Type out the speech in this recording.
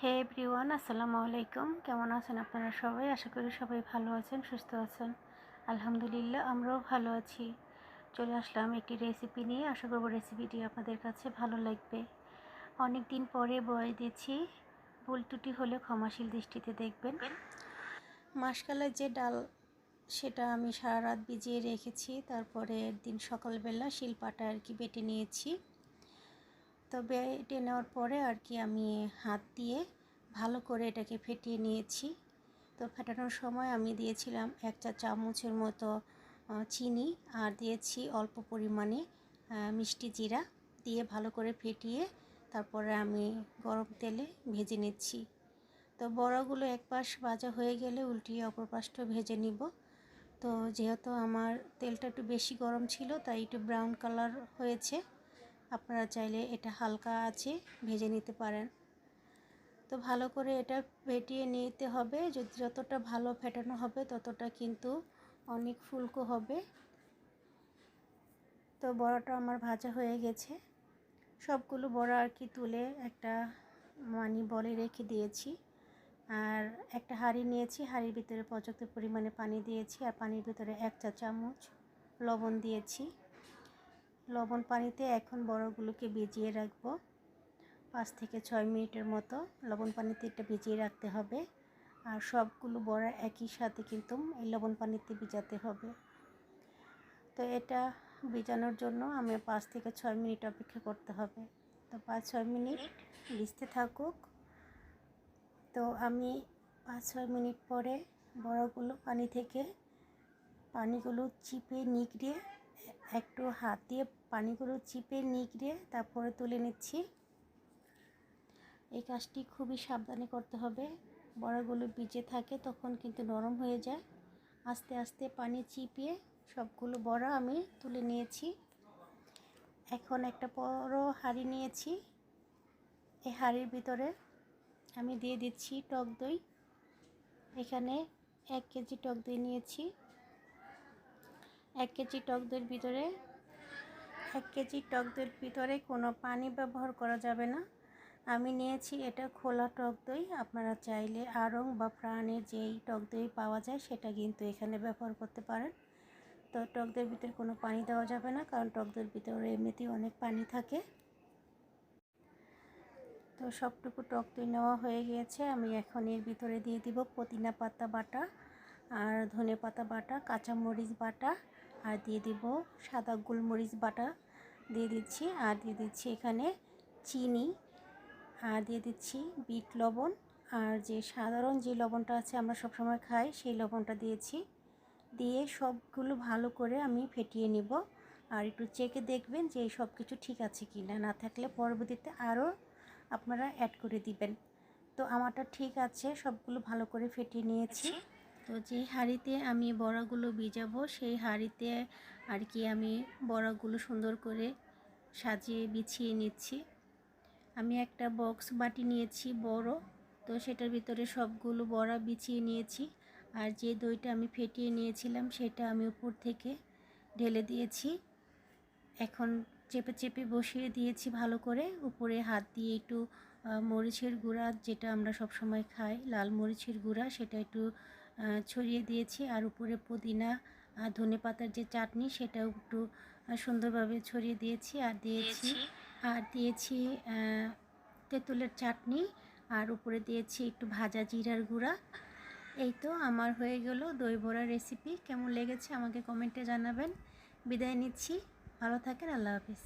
হে everyone, আসসালামু আলাইকুম। কেমন আছেন আপনারা সবাই? আশা করি সবাই ভালো আছেন, সুস্থ আছেন। আলহামদুলিল্লাহ, আমরাও ভালো আছি। চলে আসলাম একটি রেসিপি নিয়ে। আশা করব রেসিপিটি আপনাদের কাছে ভালো লাগবে। অনেক দিন পরে বয়স দিচ্ছি, ভুল ত্রুটি হলে ক্ষমাশীল দৃষ্টিতে দেখবেন। মাসকালের যে ডাল, সেটা আমি সারা রাত ভিজিয়ে রেখেছি। তারপরে দিন সকালবেলা শিলপাটা বেটে নিয়েছি। তো বেটে নেওয়ার পরে আমি হাত দিয়ে ভালো করে এটাকে ফেটিয়ে নিয়েছি। তো ফেটানোর সময় আমি দিয়েছিলাম 1 চা চামচের মতো চিনি, আর দিয়েছি অল্প পরিমাণে মিষ্টি জিরা দিয়ে ভালো করে ফেটিয়ে তারপরে আমি গরম তেলে ভেজে নিচ্ছি। তো বড়াগুলো এক পাশ ভাজা হয়ে গেলে উল্টিয়ে অপর পাশটা ভেজে নিব। তো যেহেতু আমার তেলটা একটু বেশি গরম ছিল, তাই একটু ব্রাউন কালার হয়েছে। আপনারা চাইলে এটা হালকা আঁচে ভেজে নিতে পারেন। তো ভালো করে এটা ফেটিয়ে নিতে হবে। যতটা ভালো ফেটানো হবে ততটা কিন্তু অনেক ফুলকো হবে। তো বড়াটা আমার ভাজা হয়ে গেছে। সবগুলো বড়া তুলে একটা বলে রেখে দিয়েছি। আর একটা হাঁড়ি নিয়েছি, হাঁড়ির ভিতরে পর্যাপ্ত পরিমাণে পানি দিয়েছি, আর পানির ভিতরে 1 চা চামচ লবণ দিয়েছি। লবণ পানিতে এখন বড়াগুলোকে ভিজিয়ে রাখবো 5 থেকে 6 মিনিটের মতো। লবণ পানিতে এটা ভিজিয়ে রাখতে হবে। আর সবগুলো বড়া একই সাথে কিন্তু এই লবণ পানিতে ভিজাতে হবে। তো এটা ভিজানোর জন্য আমি 5 থেকে 6 মিনিট অপেক্ষা করতে হবে। তো 5-6 মিনিট ভিজতে থাকুক। তো আমি 5-6 মিনিট পরে বড়াগুলো পানিগুলো চিপে নিগড়িয়ে, একটু হাত দিয়ে পানিগুলো চিপে নিগড়িয়ে তারপরে তুলে নিচ্ছি। এই কাজটি খুবই সাবধানে করতে হবে। বড়াগুলো ভিজে থাকে তখন কিন্তু নরম হয়ে যায়। আস্তে আস্তে পানি চিপিয়ে সবগুলো বড়া আমি তুলে নিয়েছি। এখন একটা বড় হাঁড়ি নিয়েছি। এই হাঁড়ির ভিতরে আমি দিয়ে দিচ্ছি টক দই। এখানে 1 কেজি টক দই নিয়েছি। 1 কেজি টক দইয়ের ভিতরে কোনো পানি ব্যবহার করা যাবে না। আমি নিয়েছি এটা খোলা টক দই। আপনারা চাইলে আড়ং বা প্রাণের যেই টক দই পাওয়া যায় সেটা কিন্তু এখানে ব্যবহার করতে পারেন। তো টক দইয়ের ভিতরে কোনো পানি দেওয়া যাবে না, কারণ টক দইয়ের ভিতরে এমনিতেই অনেক পানি থাকে। তো সবটুকু টক দই নেওয়া হয়ে গিয়েছে। আমি এখন এর ভিতরে দিয়ে দিব পুদিনা পাতা বাটা, আর ধনে পাতা বাটা, কাঁচামরিচ বাটা, আর দিয়ে দিব সাদা গোলমরিচ বাটা দিয়ে দিচ্ছি। আর দিয়ে দিচ্ছি এখানে চিনি, আর দিয়ে দিচ্ছি বিট লবণ, আর যে সাধারণ যে লবণটা আছে আমরা সবসময় খাই সেই লবণটা দিয়েছি। দিয়ে সবগুলো ভালো করে আমি ফেটিয়ে নিব। আর একটু চেকে দেখবেন যে সব কিছু ঠিক আছে কি না, না থাকলে পরবর্তীতে আরও আপনারা অ্যাড করে দিবেন। তো আমারটা ঠিক আছে, সবগুলো ভালো করে ফেটিয়ে নিয়েছি। তো যে হাঁড়িতে আমি বড়াগুলো ভিজাবো সেই হাঁড়িতে আমি বড়াগুলো সুন্দর করে সাজিয়ে বিছিয়ে নিচ্ছি। আমি একটা বক্স বাটি নিয়েছি বড়। তো সেটার ভিতরে সবগুলো বড়া বিছিয়ে নিয়েছি। আর যে দইটা আমি ফেটিয়ে নিয়েছিলাম সেটা আমি উপর থেকে ঢেলে দিয়েছি। এখন চেপে চেপে বসিয়ে দিয়েছি ভালো করে। উপরে হাত দিয়ে একটু মরিচের গুঁড়া, যেটা আমরা সব সময় খাই, লাল মরিচের গুঁড়া, সেটা একটু ছড়িয়ে দিয়েছি। আর উপরে পুদিনা আর ধনে পাতার যে চাটনি সেটাও একটু সুন্দরভাবে ছড়িয়ে দিয়েছি। আর দিয়েছি তেঁতুলের চাটনি, আর উপরে দিয়েছি একটু ভাজা জিরার গুঁড়া। এই তো আমার হয়ে গেল দই বড়া রেসিপি। কেমন লেগেছে আমাকে কমেন্টে জানাবেন। বিদায় নিচ্ছি, ভালো থাকেন, আল্লাহ হাফিজ।